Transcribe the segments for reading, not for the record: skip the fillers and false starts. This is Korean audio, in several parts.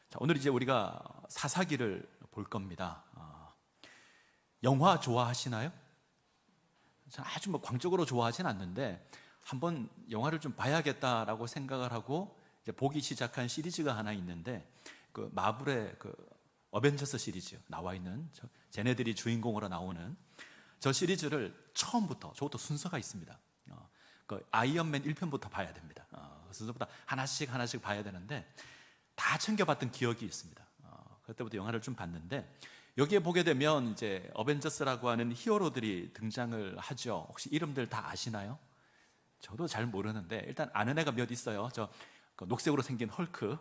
자, 오늘 이제 우리가 사사기를 볼 겁니다. 영화 좋아하시나요? 저는 아주 광적으로 좋아하진 않는데 한번 영화를 좀 봐야겠다라고 생각을 하고 이제 보기 시작한 시리즈가 하나 있는데 그 마블의 그 어벤져스 시리즈 나와 있는 쟤네들이 주인공으로 나오는 저 시리즈를 처음부터 저것도 순서가 있습니다. 그 아이언맨 1편부터 봐야 됩니다. 순서부터 하나씩 봐야 되는데 다 챙겨봤던 기억이 있습니다. 그때부터 영화를 좀 봤는데 여기에 보게 되면 이제 어벤져스라고 하는 히어로들이 등장을 하죠. 혹시 이름들 다 아시나요? 저도 잘 모르는데 일단 아는 애가 몇 있어요. 저 그 녹색으로 생긴 헐크,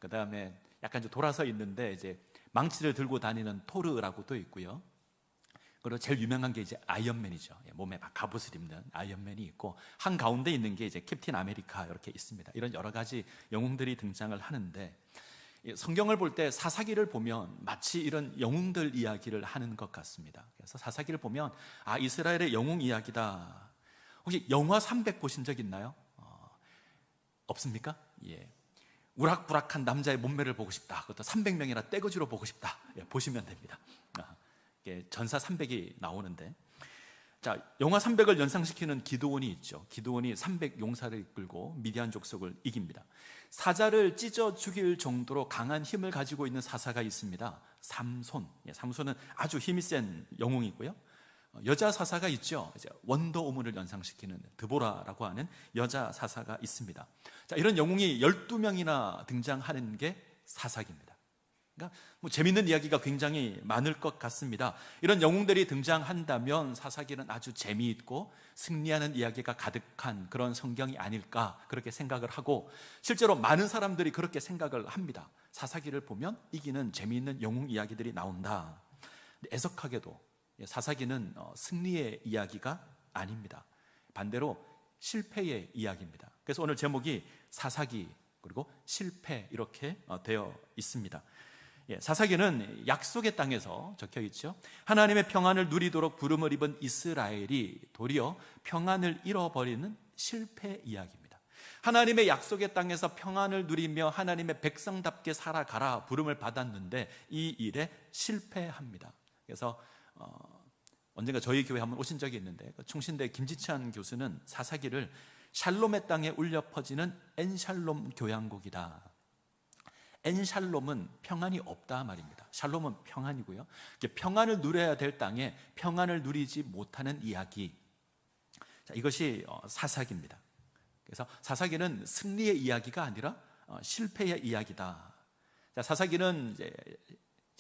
그 다음에 약간 좀 돌아서 있는데 이제 망치를 들고 다니는 토르라고 또 있고요. 그리고 제일 유명한 게 이제 아이언맨이죠. 몸에 막 갑옷을 입는 아이언맨이 있고 한 가운데 있는 게 이제 캡틴 아메리카 이렇게 있습니다. 이런 여러 가지 영웅들이 등장을 하는데 성경을 볼 때 사사기를 보면 마치 이런 영웅들 이야기를 하는 것 같습니다. 그래서 사사기를 보면 이스라엘의 영웅 이야기다. 혹시 영화 300 보신 적 있나요? 없습니까? 예. 우락부락한 남자의 몸매를 보고 싶다. 그것도 300명이나 떼거지로 보고 싶다. 보시면 됩니다. 전사 300이 나오는데, 자, 영화 300을 연상시키는 기드온이 있죠. 기드온이 300 용사를 이끌고 미디안 족속을 이깁니다. 사자를 찢어 죽일 정도로 강한 힘을 가지고 있는 사사가 있습니다. 삼손. 삼손은 아주 힘이 센 영웅이고요. 여자 사사가 있죠. 이제 원더우먼을 연상시키는 드보라라고 하는 여자 사사가 있습니다. 자, 이런 영웅이 12명이나 등장하는 게 사사기입니다. 그러니까 재밌는 이야기가 굉장히 많을 것 같습니다. 이런 영웅들이 등장한다면 사사기는 아주 재미있고 승리하는 이야기가 가득한 그런 성경이 아닐까 그렇게 생각을 하고, 실제로 많은 사람들이 그렇게 생각을 합니다. 사사기를 보면 이기는 재미있는 영웅 이야기들이 나온다. 애석하게도 사사기는 승리의 이야기가 아닙니다. 반대로 실패의 이야기입니다. 그래서 오늘 제목이 사사기 그리고 실패 이렇게 되어 있습니다. 사사기는 약속의 땅에서 적혀 있죠. 하나님의 평안을 누리도록 부름을 입은 이스라엘이 도리어 평안을 잃어버리는 실패 이야기입니다. 하나님의 약속의 땅에서 평안을 누리며 하나님의 백성답게 살아가라 부름을 받았는데 이 일에 실패합니다. 그래서 언젠가 저희 교회 한번 오신 적이 있는데 충신대 김지찬 교수는 사사기를 샬롬의 땅에 울려 퍼지는 엔샬롬 교향곡이다. 엔샬롬은 평안이 없다 말입니다. 샬롬은 평안이고요. 평안을 누려야 될 땅에 평안을 누리지 못하는 이야기. 자, 이것이 사사기입니다. 그래서 사사기는 승리의 이야기가 아니라 실패의 이야기다. 자, 사사기는 이제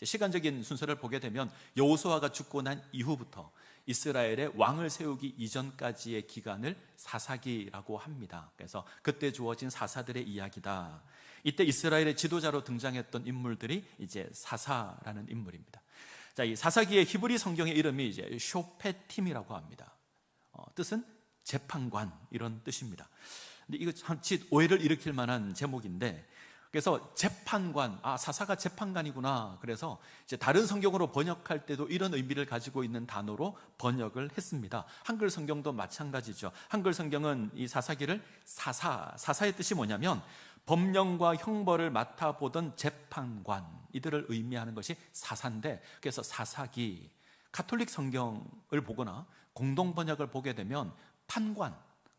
시간적인 순서를 보게 되면 여호수아가 죽고 난 이후부터 이스라엘의 왕을 세우기 이전까지의 기간을 사사기라고 합니다. 그래서 그때 주어진 사사들의 이야기다. 이때 이스라엘의 지도자로 등장했던 인물들이 이제 사사라는 인물입니다. 자, 이 사사기의 히브리 성경의 이름이 이제 쇼페팀이라고 합니다. 뜻은 재판관 이런 뜻입니다. 근데 이거 참 오해를 일으킬 만한 제목인데, 그래서 재판관, 사사가 재판관이구나. 그래서 이제 다른 성경으로 번역할 때도 이런 의미를 가지고 있는 단어로 번역을 했습니다. 한글 성경도 마찬가지죠. 한글 성경은 이 사사기를 사사의 뜻이 뭐냐면 법령과 형벌을 맡아보던 재판관, 이들을 의미하는 것이 사사인데, 그래서 사사기. 가톨릭 성경을 보거나 공동 번역을 보게 되면 판관,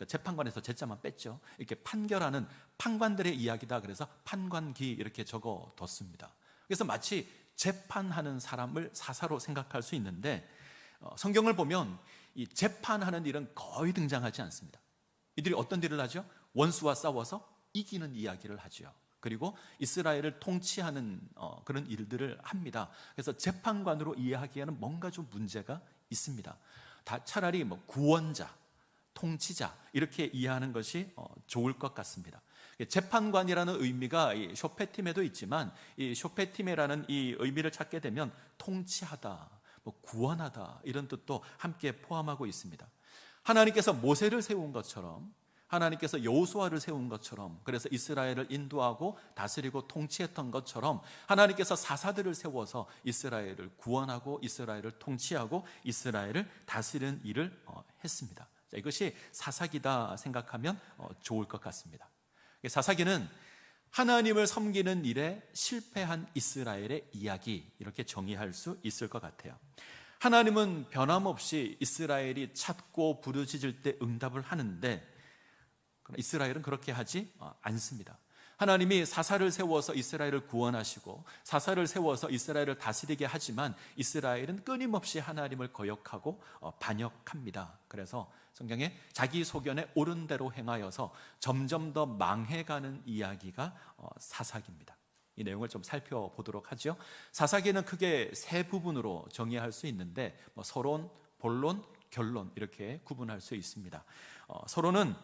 재판관에서 제자만 뺐죠. 이렇게 판결하는 판관들의 이야기다. 그래서 판관기 이렇게 적어뒀습니다. 그래서 마치 재판하는 사람을 사사로 생각할 수 있는데, 성경을 보면 이 재판하는 일은 거의 등장하지 않습니다. 이들이 어떤 일을 하죠? 원수와 싸워서 이기는 이야기를 하죠. 그리고 이스라엘을 통치하는 그런 일들을 합니다. 그래서 재판관으로 이해하기에는 뭔가 좀 문제가 있습니다. 차라리 구원자, 통치자 이렇게 이해하는 것이 좋을 것 같습니다. 재판관이라는 의미가 이 쇼페팀에도 있지만 이 쇼페팀이라는 이 의미를 찾게 되면 통치하다, 구원하다 이런 뜻도 함께 포함하고 있습니다. 하나님께서 모세를 세운 것처럼, 하나님께서 여호수아를 세운 것처럼, 그래서 이스라엘을 인도하고 다스리고 통치했던 것처럼 하나님께서 사사들을 세워서 이스라엘을 구원하고 이스라엘을 통치하고 이스라엘을 다스리는 일을 했습니다. 이것이 사사기다 생각하면 좋을 것 같습니다. 사사기는 하나님을 섬기는 일에 실패한 이스라엘의 이야기, 이렇게 정의할 수 있을 것 같아요. 하나님은 변함없이 이스라엘이 찾고 부르짖을 때 응답을 하는데 이스라엘은 그렇게 하지 않습니다. 하나님이 사사를 세워서 이스라엘을 구원하시고 사사를 세워서 이스라엘을 다스리게 하지만 이스라엘은 끊임없이 하나님을 거역하고 반역합니다. 그래서 성경에 자기 소견에 옳은 대로 행하여서 점점 더 망해가는 이야기가 사사기입니다. 이 내용을 좀 살펴보도록 하죠. 사사기는 크게 세 부분으로 정의할 수 있는데 서론, 본론, 결론 이렇게 구분할 수 있습니다. 서론은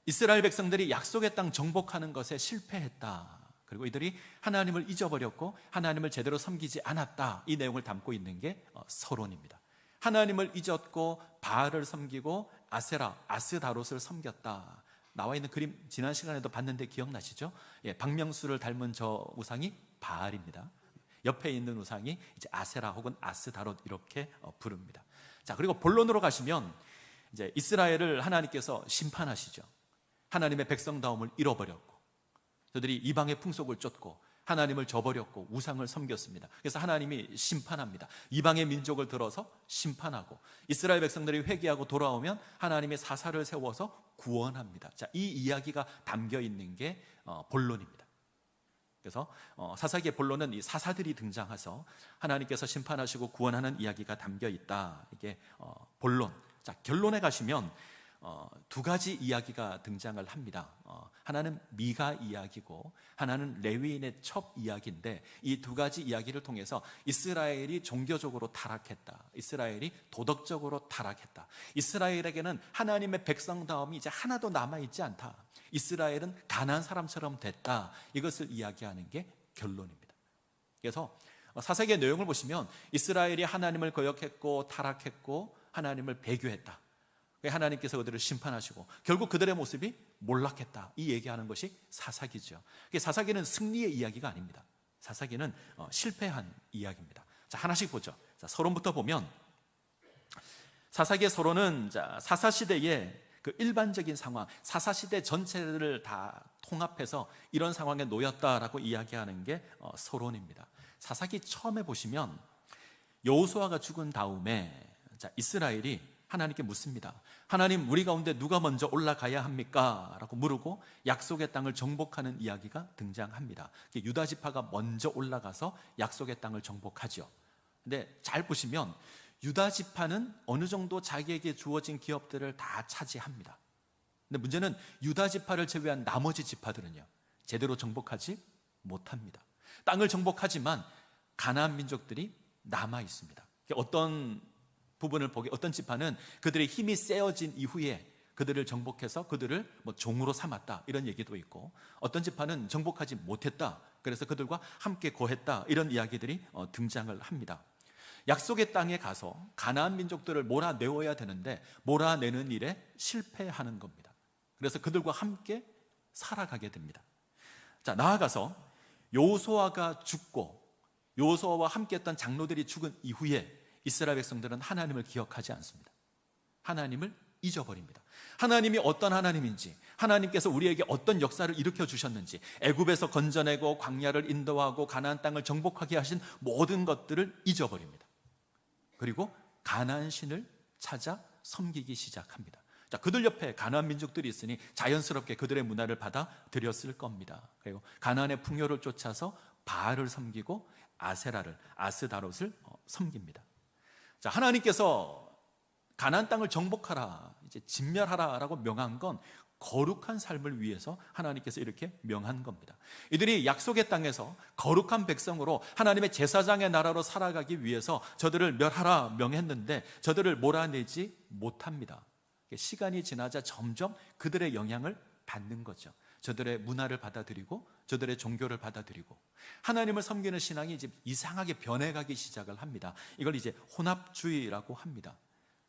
이스라엘 백성들이 약속의 땅 정복하는 것에 실패했다. 그리고 이들이 하나님을 잊어버렸고 하나님을 제대로 섬기지 않았다. 이 내용을 담고 있는 게 서론입니다. 하나님을 잊었고 바알을 섬기고 아세라, 아스다롯을 섬겼다. 나와 있는 그림 지난 시간에도 봤는데 기억나시죠? 박명수를 닮은 저 우상이 바알입니다. 옆에 있는 우상이 이제 아세라 혹은 아스다롯 이렇게 부릅니다. 자, 그리고 본론으로 가시면 이제 이스라엘을 하나님께서 심판하시죠. 하나님의 백성다움을 잃어버렸고 저들이 이방의 풍속을 쫓고 하나님을 저버렸고 우상을 섬겼습니다. 그래서 하나님이 심판합니다. 이방의 민족을 들어서 심판하고 이스라엘 백성들이 회개하고 돌아오면 하나님의 사사를 세워서 구원합니다. 자, 이 이야기가 담겨 있는 게 본론입니다. 그래서 사사기의 본론은 이 사사들이 등장해서 하나님께서 심판하시고 구원하는 이야기가 담겨 있다. 이게 본론. 자, 결론에 가시면 두 가지 이야기가 등장을 합니다. 하나는 미가 이야기고 하나는 레위인의 첩 이야기인데 이 두 가지 이야기를 통해서 이스라엘이 종교적으로 타락했다. 이스라엘이 도덕적으로 타락했다. 이스라엘에게는 하나님의 백성다움이 이제 하나도 남아있지 않다. 이스라엘은 가난한 사람처럼 됐다. 이것을 이야기하는 게 결론입니다. 그래서 사사기의 내용을 보시면 이스라엘이 하나님을 거역했고 타락했고 하나님을 배교했다. 하나님께서 그들을 심판하시고 결국 그들의 모습이 몰락했다. 이 얘기하는 것이 사사기죠. 사사기는 승리의 이야기가 아닙니다. 사사기는 실패한 이야기입니다. 자, 하나씩 보죠. 자, 서론부터 보면 사사기의 서론은 사사시대의 그 일반적인 상황, 사사시대 전체를 다 통합해서 이런 상황에 놓였다라고 이야기하는 게 서론입니다. 사사기 처음에 보시면 여호수아가 죽은 다음에 이스라엘이 하나님께 묻습니다. 하나님, 우리 가운데 누가 먼저 올라가야 합니까? 라고 물고 약속의 땅을 정복하는 이야기가 등장합니다. 유다 지파가 먼저 올라가서 약속의 땅을 정복하죠. 근데 잘 보시면 유다 지파는 어느 정도 자기에게 주어진 기업들을 다 차지합니다. 근데 문제는 유다 지파를 제외한 나머지 지파들은요, 제대로 정복하지 못합니다. 땅을 정복하지만 가나안 민족들이 남아 있습니다. 어떤 부분을 보게, 어떤 지파는 그들의 힘이 세어진 이후에 그들을 정복해서 그들을 종으로 삼았다, 이런 얘기도 있고, 어떤 지파는 정복하지 못했다, 그래서 그들과 함께 거했다, 이런 이야기들이 등장을 합니다. 약속의 땅에 가서 가나안 민족들을 몰아내어야 되는데 몰아내는 일에 실패하는 겁니다. 그래서 그들과 함께 살아가게 됩니다. 자, 나아가서 여호수아가 죽고 여호수아와 함께했던 장로들이 죽은 이후에 이스라엘 백성들은 하나님을 기억하지 않습니다. 하나님을 잊어버립니다. 하나님이 어떤 하나님인지, 하나님께서 우리에게 어떤 역사를 일으켜 주셨는지, 애굽에서 건져내고 광야를 인도하고 가나안 땅을 정복하게 하신 모든 것들을 잊어버립니다. 그리고 가나안 신을 찾아 섬기기 시작합니다. 자, 그들 옆에 가나안 민족들이 있으니 자연스럽게 그들의 문화를 받아들였을 겁니다. 그리고 가나안의 풍요를 쫓아서 바알을 섬기고 아세라를, 아스다롯을 섬깁니다. 자, 하나님께서 가나안 땅을 정복하라, 이제 진멸하라라고 명한 건 거룩한 삶을 위해서 하나님께서 이렇게 명한 겁니다. 이들이 약속의 땅에서 거룩한 백성으로 하나님의 제사장의 나라로 살아가기 위해서 저들을 멸하라 명했는데 저들을 몰아내지 못합니다. 시간이 지나자 점점 그들의 영향을 받는 거죠. 저들의 문화를 받아들이고 저들의 종교를 받아들이고 하나님을 섬기는 신앙이 이제 이상하게 변해가기 시작을 합니다. 이걸 이제 혼합주의라고 합니다.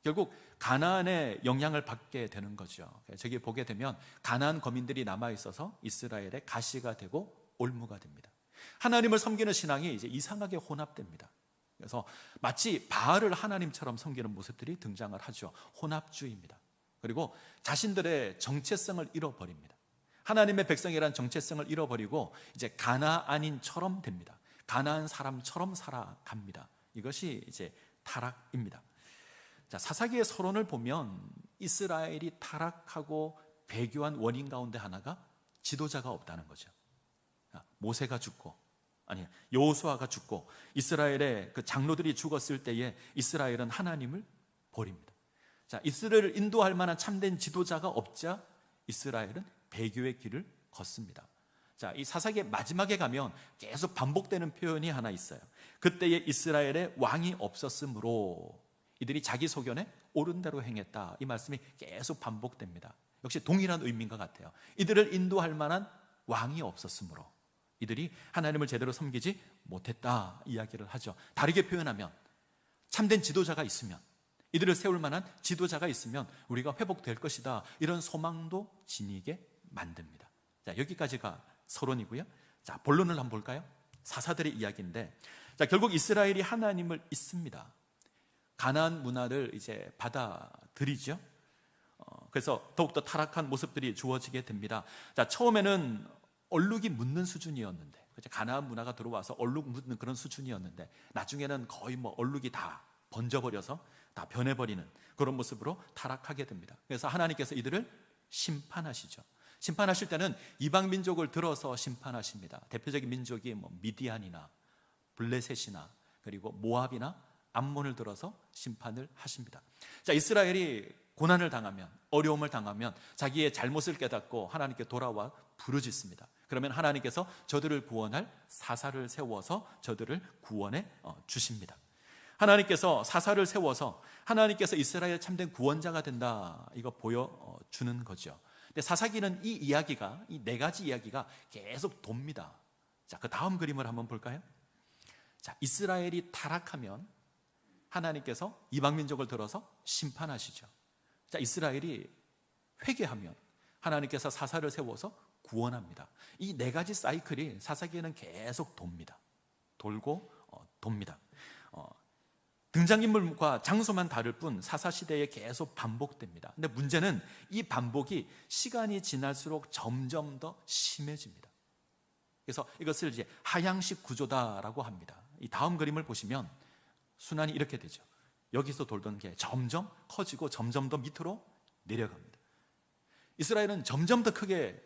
결국 가나안의 영향을 받게 되는 거죠. 저기 보게 되면 가나안 거민들이 남아 있어서 이스라엘의 가시가 되고 올무가 됩니다. 하나님을 섬기는 신앙이 이제 이상하게 혼합됩니다. 그래서 마치 바알을 하나님처럼 섬기는 모습들이 등장을 하죠. 혼합주의입니다. 그리고 자신들의 정체성을 잃어버립니다. 하나님의 백성이라는 정체성을 잃어버리고 이제 가나안인처럼 됩니다. 가나안 사람처럼 살아갑니다. 이것이 이제 타락입니다. 자, 사사기의 서론을 보면 이스라엘이 타락하고 배교한 원인 가운데 하나가 지도자가 없다는 거죠. 모세가 죽고, 아니 여호수아가 죽고 이스라엘의 그 장로들이 죽었을 때에 이스라엘은 하나님을 버립니다. 자, 이스라엘을 인도할 만한 참된 지도자가 없자 이스라엘은 배교의 길을 걷습니다. 자, 이 사사기의 마지막에 가면 계속 반복되는 표현이 하나 있어요. 그때에 이스라엘의 왕이 없었으므로 이들이 자기 소견에 옳은 대로 행했다. 이 말씀이 계속 반복됩니다. 역시 동일한 의미인 것 같아요. 이들을 인도할 만한 왕이 없었으므로 이들이 하나님을 제대로 섬기지 못했다 이야기를 하죠. 다르게 표현하면 참된 지도자가 있으면, 이들을 세울 만한 지도자가 있으면 우리가 회복될 것이다, 이런 소망도 지니게 만듭니다. 자, 여기까지가 서론이고요. 자, 본론을 한번 볼까요? 사사들의 이야기인데, 자, 결국 이스라엘이 하나님을 잊습니다. 가나안 문화를 이제 받아들이죠. 그래서 더욱더 타락한 모습들이 주어지게 됩니다. 자, 처음에는 얼룩이 묻는 수준이었는데, 가나안 문화가 들어와서 얼룩 묻는 그런 수준이었는데, 나중에는 거의 뭐 얼룩이 다 번져버려서 다 변해버리는 그런 모습으로 타락하게 됩니다. 그래서 하나님께서 이들을 심판하시죠. 심판하실 때는 이방 민족을 들어서 심판하십니다. 대표적인 민족이 뭐 미디안이나 블레셋이나 그리고 모압이나 암몬을 들어서 심판을 하십니다. 자, 이스라엘이 고난을 당하면, 어려움을 당하면 자기의 잘못을 깨닫고 하나님께 돌아와 부르짖습니다. 그러면 하나님께서 저들을 구원할 사사를 세워서 저들을 구원해 주십니다. 하나님께서 사사를 세워서 하나님께서 이스라엘 참된 구원자가 된다, 이거 보여주는 거죠. 근데 사사기는 이 이야기가, 이 네 가지 이야기가 계속 돕니다. 자, 그 다음 그림을 한번 볼까요? 자, 이스라엘이 타락하면 하나님께서 이방 민족을 들어서 심판하시죠. 자, 이스라엘이 회개하면 하나님께서 사사를 세워서 구원합니다. 이 네 가지 사이클이 사사기에는 계속 돕니다. 돌고 돕니다. 등장인물과 장소만 다를 뿐 사사시대에 계속 반복됩니다. 근데 문제는 이 반복이 시간이 지날수록 점점 더 심해집니다. 그래서 이것을 이제 하향식 구조다라고 합니다. 이 다음 그림을 보시면 순환이 이렇게 되죠. 여기서 돌던 게 점점 커지고 점점 더 밑으로 내려갑니다. 이스라엘은 점점 더 크게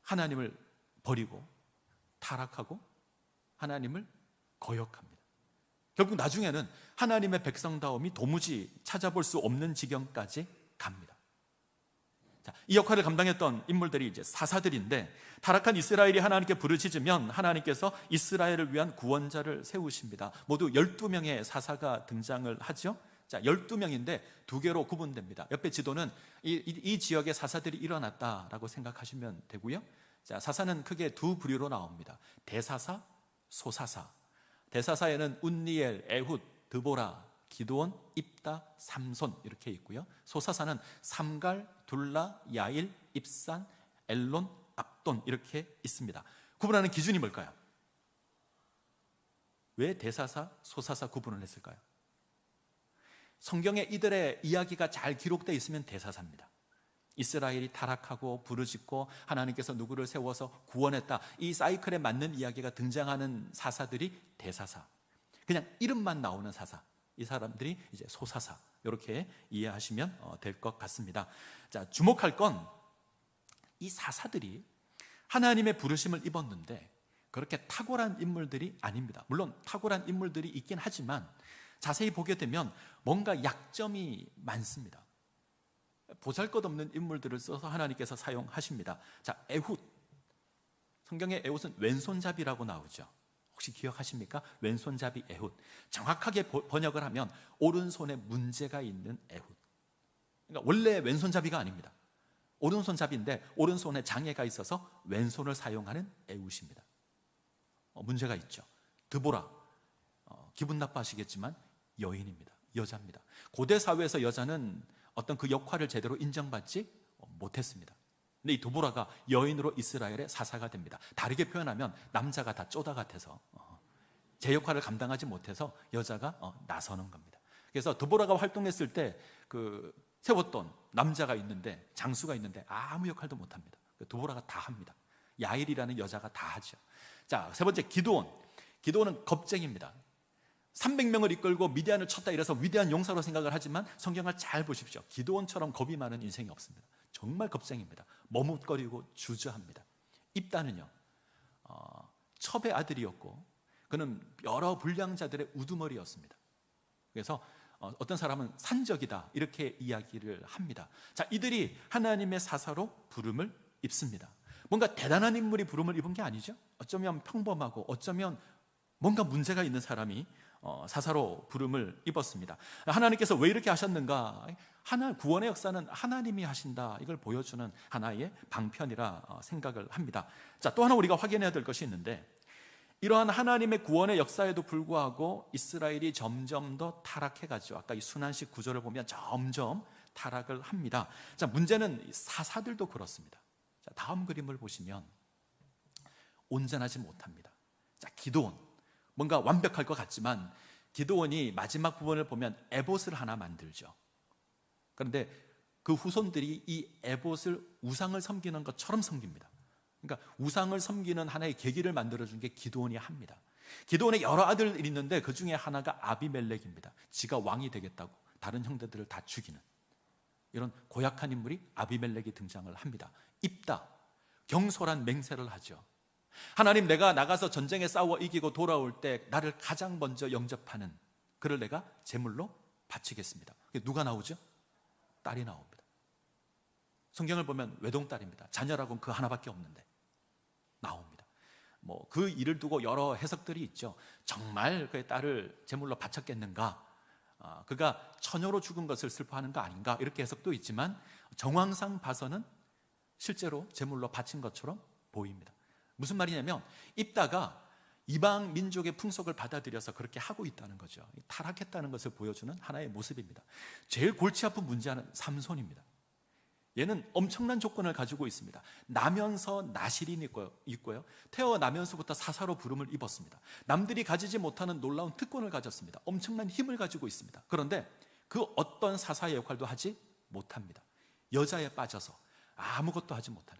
하나님을 버리고 타락하고 하나님을 거역합니다. 결국 나중에는 하나님의 백성다움이 도무지 찾아볼 수 없는 지경까지 갑니다. 자, 이 역할을 감당했던 인물들이 이제 사사들인데, 타락한 이스라엘이 하나님께 부르짖으면 하나님께서 이스라엘을 위한 구원자를 세우십니다. 모두 12명의 사사가 등장을 하죠. 자, 12명인데 두 개로 구분됩니다. 옆에 지도는 이 지역에 사사들이 일어났다라고 생각하시면 되고요. 자, 사사는 크게 두 부류로 나옵니다. 대사사, 소사사. 대사사에는 운니엘, 에훗, 드보라, 기드온, 입다, 삼손 이렇게 있고요. 소사사는 삼갈, 둘라, 야일, 입산, 엘론, 압돈 이렇게 있습니다. 구분하는 기준이 뭘까요? 왜 대사사, 소사사 구분을 했을까요? 성경에 이들의 이야기가 잘 기록되어 있으면 대사사입니다. 이스라엘이 타락하고 부르짖고 하나님께서 누구를 세워서 구원했다, 이 사이클에 맞는 이야기가 등장하는 사사들이 대사사. 그냥 이름만 나오는 사사, 이 사람들이 이제 소사사, 이렇게 이해하시면 될 것 같습니다. 자, 주목할 건 이 사사들이 하나님의 부르심을 입었는데 그렇게 탁월한 인물들이 아닙니다. 물론 탁월한 인물들이 있긴 하지만 자세히 보게 되면 뭔가 약점이 많습니다. 보잘것없는 인물들을 써서 하나님께서 사용하십니다. 자, 에훗. 성경에 에훗은 왼손잡이라고 나오죠. 혹시 기억하십니까? 왼손잡이 에훗. 정확하게 번역을 하면 오른손에 문제가 있는 에훗. 그러니까 원래 왼손잡이가 아닙니다. 오른손잡이인데 오른손에 장애가 있어서 왼손을 사용하는 에훗입니다. 문제가 있죠. 드보라. 기분 나빠하시겠지만 여인입니다. 여자입니다. 고대 사회에서 여자는 어떤 그 역할을 제대로 인정받지 못했습니다. 근데 이 드보라가 여인으로 이스라엘의 사사가 됩니다. 다르게 표현하면 남자가 다 쪼다 같아서 제 역할을 감당하지 못해서 여자가 나서는 겁니다. 그래서 드보라가 활동했을 때 그 세웠던 남자가 있는데, 장수가 있는데 아무 역할도 못합니다. 드보라가 다 합니다. 야일이라는 여자가 다 하죠. 자, 세 번째 기드온은 겁쟁입니다. 300명을 이끌고 미디안을 쳤다 이래서 위대한 용사로 생각을 하지만 성경을 잘 보십시오. 기드온처럼 겁이 많은 인생이 없습니다. 정말 겁쟁입니다. 머뭇거리고 주저합니다. 입다는요, 첩의 아들이었고 그는 여러 불량자들의 우두머리였습니다. 그래서 어떤 사람은 산적이다 이렇게 이야기를 합니다. 자, 이들이 하나님의 사사로 부름을 입습니다. 뭔가 대단한 인물이 부름을 입은 게 아니죠. 어쩌면 평범하고 어쩌면 뭔가 문제가 있는 사람이 사사로 부름을 입었습니다. 하나님께서 왜 이렇게 하셨는가? 구원의 역사는 하나님이 하신다, 이걸 보여주는 하나의 방편이라 생각을 합니다. 자, 또 하나 우리가 확인해야 될 것이 있는데, 이러한 하나님의 구원의 역사에도 불구하고 이스라엘이 점점 더 타락해가죠. 아까 이 순환식 구조를 보면 점점 타락을 합니다. 자, 문제는 사사들도 그렇습니다. 자, 다음 그림을 보시면 온전하지 못합니다. 자, 기드온, 뭔가 완벽할 것 같지만 기드온이 마지막 부분을 보면 에봇을 하나 만들죠. 그런데 그 후손들이 이 에봇을 우상을 섬기는 것처럼 섬깁니다. 그러니까 우상을 섬기는 하나의 계기를 만들어준 게 기드온이 합니다. 기드온의 여러 아들이 있는데 그 중에 하나가 아비멜렉입니다. 지가 왕이 되겠다고 다른 형제들을 다 죽이는 이런 고약한 인물이 아비멜렉이 등장을 합니다. 입다, 경솔한 맹세를 하죠. 하나님, 내가 나가서 전쟁에 싸워 이기고 돌아올 때 나를 가장 먼저 영접하는 그를 내가 제물로 바치겠습니다. 누가 나오죠? 딸이 나옵니다. 성경을 보면 외동딸입니다. 자녀라고는 그 하나밖에 없는데 나옵니다. 그 일을 두고 여러 해석들이 있죠. 정말 그의 딸을 제물로 바쳤겠는가? 그가 처녀로 죽은 것을 슬퍼하는 거 아닌가? 이렇게 해석도 있지만 정황상 봐서는 실제로 제물로 바친 것처럼 보입니다. 무슨 말이냐면 입다가 이방 민족의 풍속을 받아들여서 그렇게 하고 있다는 거죠. 타락했다는 것을 보여주는 하나의 모습입니다. 제일 골치 아픈 문제는 삼손입니다. 얘는 엄청난 조건을 가지고 있습니다. 나면서 나실이 있고요. 태어나면서부터 사사로 부름을 입었습니다. 남들이 가지지 못하는 놀라운 특권을 가졌습니다. 엄청난 힘을 가지고 있습니다. 그런데 그 어떤 사사의 역할도 하지 못합니다. 여자에 빠져서 아무것도 하지 못하는,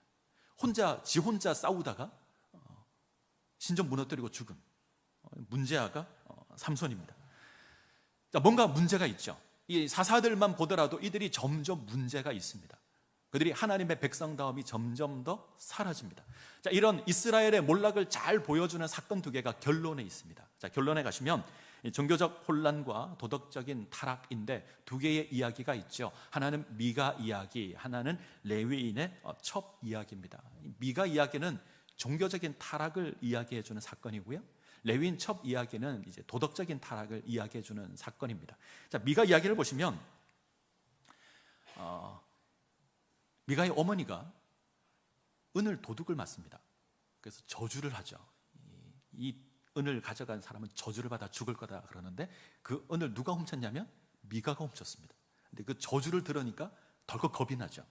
지 혼자 싸우다가 신전 무너뜨리고 죽은 문제아가 삼손입니다. 자, 뭔가 문제가 있죠. 이 사사들만 보더라도 이들이 점점 문제가 있습니다. 그들이 하나님의 백성다움이 점점 더 사라집니다. 자, 이런 이스라엘의 몰락을 잘 보여주는 사건 두 개가 결론에 있습니다. 자, 결론에 가시면 종교적 혼란과 도덕적인 타락인데 두 개의 이야기가 있죠. 하나는 미가 이야기, 하나는 레위인의 첩 이야기입니다. 미가 이야기는 종교적인 타락을 이야기해주는 사건이고요, 레위인 첩 이야기는 이제 도덕적인 타락을 이야기해주는 사건입니다. 자, 미가 이야기를 보시면 미가의 어머니가 은을 도둑을 맞습니다. 그래서 저주를 하죠. 이 은을 가져간 사람은 저주를 받아 죽을 거다 그러는데 그 은을 누가 훔쳤냐면 미가가 훔쳤습니다. 근데 그 저주를 들으니까 덜컥 겁이 나죠.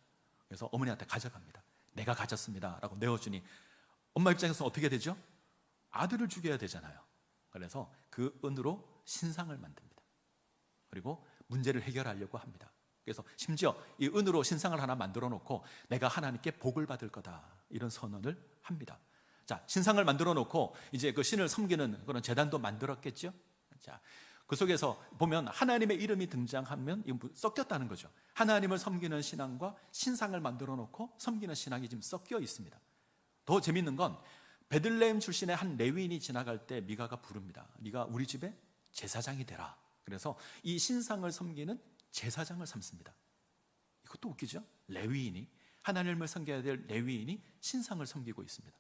그래서 어머니한테 가져갑니다. 내가 가졌습니다 라고 내어주니 엄마 입장에서는 어떻게 되죠? 아들을 죽여야 되잖아요. 그래서 그 은으로 신상을 만듭니다. 그리고 문제를 해결하려고 합니다. 그래서 심지어 이 은으로 신상을 하나 만들어 놓고 내가 하나님께 복을 받을 거다 이런 선언을 합니다. 자, 신상을 만들어 놓고 이제 그 신을 섬기는 그런 제단도 만들었겠죠. 자, 그 속에서 보면 하나님의 이름이 등장하면 섞였다는 거죠. 하나님을 섬기는 신앙과 신상을 만들어 놓고 섬기는 신앙이 지금 섞여 있습니다. 더 재밌는 건 베들레헴 출신의 한 레위인이 지나갈 때 미가가 부릅니다. 네가 우리 집에 제사장이 되라. 그래서 이 신상을 섬기는 제사장을 삼습니다. 이것도 웃기죠? 레위인이, 하나님을 섬겨야 될 레위인이 신상을 섬기고 있습니다.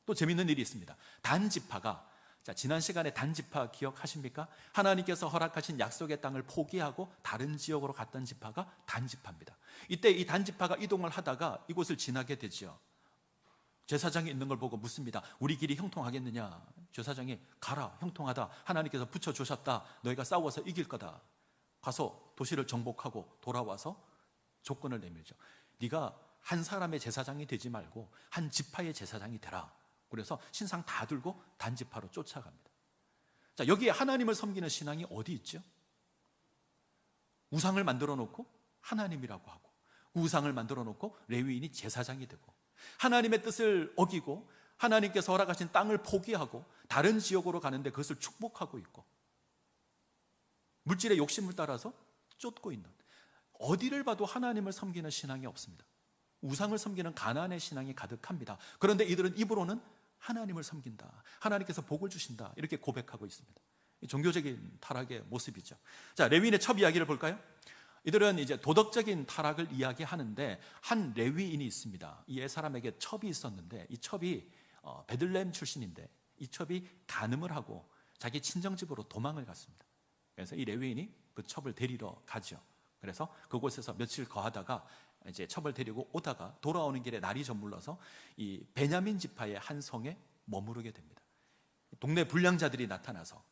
또 재밌는 일이 있습니다. 단지파가, 자, 지난 시간에 단지파 기억하십니까? 하나님께서 허락하신 약속의 땅을 포기하고 다른 지역으로 갔던 지파가 단지파입니다. 이때 이 단지파가 이동을 하다가 이곳을 지나게 되죠. 제사장이 있는 걸 보고 묻습니다. 우리 길이 형통하겠느냐? 제사장이 가라, 형통하다. 하나님께서 붙여주셨다. 너희가 싸워서 이길 거다. 가서 도시를 정복하고 돌아와서 조건을 내밀죠. 네가 한 사람의 제사장이 되지 말고 한 지파의 제사장이 되라. 그래서 신상 다 들고 단지파로 쫓아갑니다. 자, 여기에 하나님을 섬기는 신앙이 어디 있죠? 우상을 만들어 놓고 하나님이라고 하고, 우상을 만들어 놓고 레위인이 제사장이 되고, 하나님의 뜻을 어기고 하나님께서 허락하신 땅을 포기하고 다른 지역으로 가는데 그것을 축복하고 있고, 물질의 욕심을 따라서 쫓고 있는, 어디를 봐도 하나님을 섬기는 신앙이 없습니다. 우상을 섬기는 가난의 신앙이 가득합니다. 그런데 이들은 입으로는 하나님을 섬긴다, 하나님께서 복을 주신다, 이렇게 고백하고 있습니다. 종교적인 타락의 모습이죠. 자, 레위인의 첩 이야기를 볼까요? 이들은 이제 도덕적인 타락을 이야기하는데, 한 레위인이 있습니다. 이 옛사람에게 첩이 있었는데, 이 첩이 베들레헴 출신인데, 이 첩이 간음을 하고 자기 친정집으로 도망을 갔습니다. 그래서 이 레위인이 그 첩을 데리러 가죠. 그래서 그곳에서 며칠 거하다가 이제 첩을 데리고 오다가 돌아오는 길에 날이 저물러서 이 베냐민 지파의 한 성에 머무르게 됩니다. 동네 불량자들이 나타나서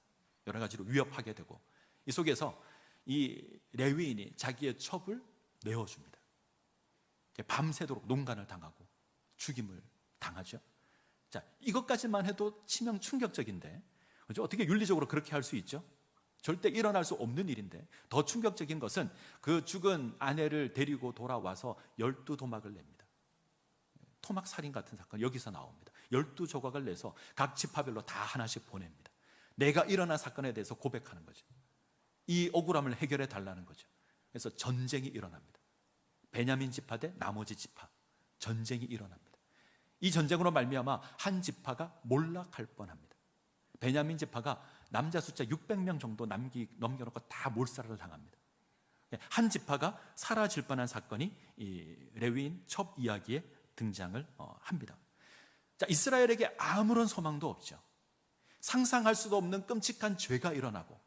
여러 가지로 위협하게 되고, 이 속에서 이 레위인이 자기의 첩을 내어줍니다. 밤새도록 농간을 당하고 죽임을 당하죠. 자, 이것까지만 해도 치명 충격적인데, 어떻게 윤리적으로 그렇게 할 수 있죠? 절대 일어날 수 없는 일인데, 더 충격적인 것은 그 죽은 아내를 데리고 돌아와서 12도막을 냅니다. 토막살인 같은 사건 여기서 나옵니다. 12조각을 내서 각 지파별로 다 하나씩 보냅니다. 내가 일어난 사건에 대해서 고백하는 거죠. 이 억울함을 해결해 달라는 거죠. 그래서 전쟁이 일어납니다. 베냐민 지파 대 나머지 지파, 전쟁이 일어납니다. 이 전쟁으로 말미암아 한 지파가 몰락할 뻔합니다. 베냐민 지파가 남자 숫자 600명 정도 넘겨놓고 다 몰살을 당합니다. 한 지파가 사라질 뻔한 사건이 이 레위인 첩 이야기에 등장을 합니다. 자, 이스라엘에게 아무런 소망도 없죠. 상상할 수도 없는 끔찍한 죄가 일어나고,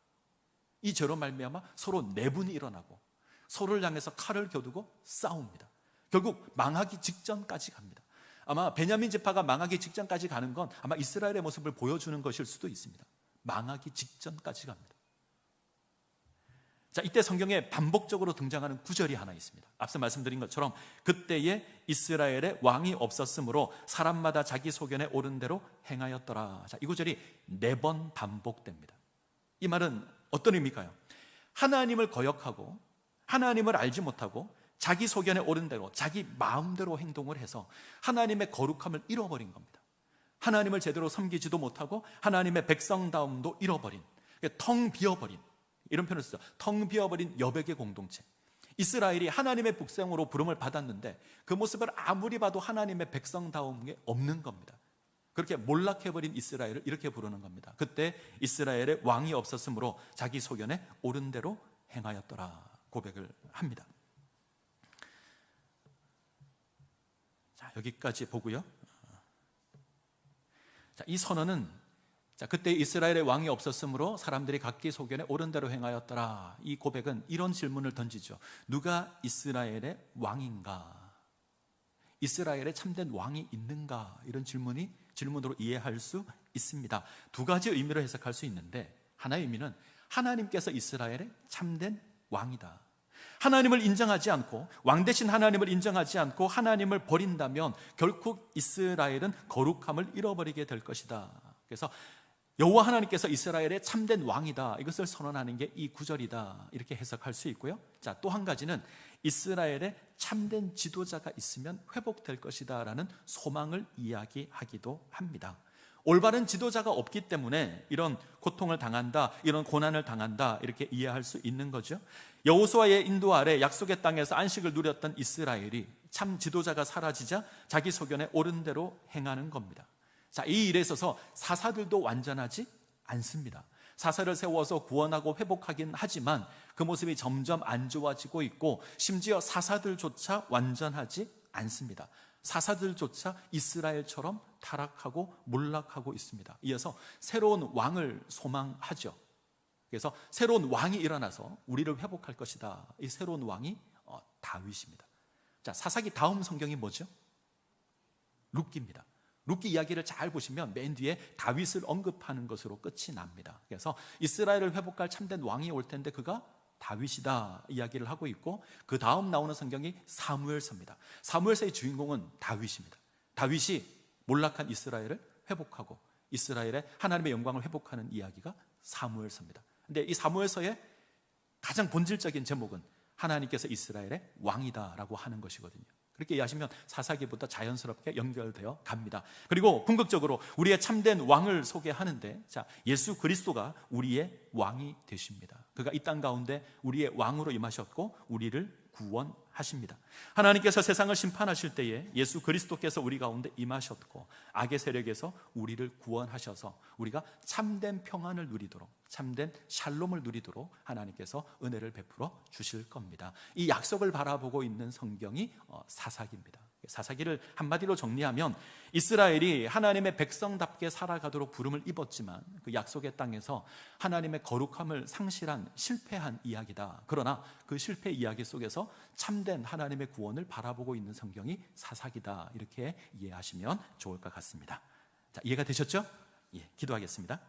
이 죄로 말미암아 서로 내분이 일어나고 서로를 향해서 칼을 겨두고 싸웁니다. 결국 망하기 직전까지 갑니다. 아마 베냐민 지파가 망하기 직전까지 가는 건 아마 이스라엘의 모습을 보여주는 것일 수도 있습니다. 망하기 직전까지 갑니다. 자, 이때 성경에 반복적으로 등장하는 구절이 하나 있습니다. 앞서 말씀드린 것처럼 그때에 이스라엘에 왕이 없었으므로 사람마다 자기 소견에 옳은 대로 행하였더라. 자, 이 구절이 4번 반복됩니다. 이 말은 어떤 의미일까요? 하나님을 거역하고 하나님을 알지 못하고 자기 소견에 옳은 대로 자기 마음대로 행동을 해서 하나님의 거룩함을 잃어버린 겁니다. 하나님을 제대로 섬기지도 못하고 하나님의 백성다움도 잃어버린, 텅 비어버린, 이런 표현을 쓰죠. 텅 비어버린 여백의 공동체. 이스라엘이 하나님의 백성으로 부름을 받았는데 그 모습을 아무리 봐도 하나님의 백성다움이 없는 겁니다. 그렇게 몰락해버린 이스라엘을 이렇게 부르는 겁니다. 그때 이스라엘에 왕이 없었으므로 자기 소견에 옳은 대로 행하였더라 고백을 합니다. 자, 여기까지 보고요. 자, 이 선언은, 자, 그때 이스라엘의 왕이 없었으므로 사람들이 각기 소견에 옳은 대로 행하였더라. 이 고백은 이런 질문을 던지죠. 누가 이스라엘의 왕인가? 이스라엘에 참된 왕이 있는가? 이런 질문으로 이해할 수 있습니다. 두 가지 의미로 해석할 수 있는데, 하나의 의미는 하나님께서 이스라엘의 참된 왕이다. 하나님을 인정하지 않고, 왕 대신 하나님을 인정하지 않고 하나님을 버린다면 결국 이스라엘은 거룩함을 잃어버리게 될 것이다. 그래서 여호와 하나님께서 이스라엘의 참된 왕이다, 이것을 선언하는 게 이 구절이다, 이렇게 해석할 수 있고요. 자, 또 한 가지는 이스라엘에 참된 지도자가 있으면 회복될 것이다 라는 소망을 이야기하기도 합니다. 올바른 지도자가 없기 때문에 이런 고통을 당한다, 이런 고난을 당한다, 이렇게 이해할 수 있는 거죠. 여호수아의 인도 아래 약속의 땅에서 안식을 누렸던 이스라엘이 참 지도자가 사라지자 자기 소견에 옳은 대로 행하는 겁니다. 자, 이 일에 있어서 사사들도 완전하지 않습니다. 사사를 세워서 구원하고 회복하긴 하지만 그 모습이 점점 안 좋아지고 있고, 심지어 사사들조차 완전하지 않습니다. 사사들조차 이스라엘처럼 타락하고 몰락하고 있습니다. 이어서 새로운 왕을 소망하죠. 그래서 새로운 왕이 일어나서 우리를 회복할 것이다. 이 새로운 왕이 다윗입니다. 자, 사사기 다음 성경이 뭐죠? 룻기입니다. 룻기 이야기를 잘 보시면 맨 뒤에 다윗을 언급하는 것으로 끝이 납니다. 그래서 이스라엘을 회복할 참된 왕이 올 텐데 그가 다윗이다 이야기를 하고 있고, 그 다음 나오는 성경이 사무엘서입니다. 사무엘서의 주인공은 다윗입니다. 다윗이 몰락한 이스라엘을 회복하고 이스라엘의 하나님의 영광을 회복하는 이야기가 사무엘서입니다. 근데 이 사무엘서의 가장 본질적인 제목은 하나님께서 이스라엘의 왕이다라고 하는 것이거든요. 그렇게 이해하시면 사사기부터 자연스럽게 연결되어 갑니다. 그리고 궁극적으로 우리의 참된 왕을 소개하는데, 자, 예수 그리스도가 우리의 왕이 되십니다. 그가 이 땅 가운데 우리의 왕으로 임하셨고 우리를 구원하십니다. 하나님께서 세상을 심판하실 때에 예수 그리스도께서 우리 가운데 임하셨고 악의 세력에서 우리를 구원하셔서 우리가 참된 평안을 누리도록, 참된 샬롬을 누리도록 하나님께서 은혜를 베풀어 주실 겁니다. 이 약속을 바라보고 있는 성경이 사사기입니다. 사사기를 한마디로 정리하면 이스라엘이 하나님의 백성답게 살아가도록 부름을 입었지만 그 약속의 땅에서 하나님의 거룩함을 상실한 실패한 이야기다. 그러나 그 실패 이야기 속에서 참된 하나님의 구원을 바라보고 있는 성경이 사사기다. 이렇게 이해하시면 좋을 것 같습니다. 자, 이해가 되셨죠? 예, 기도하겠습니다.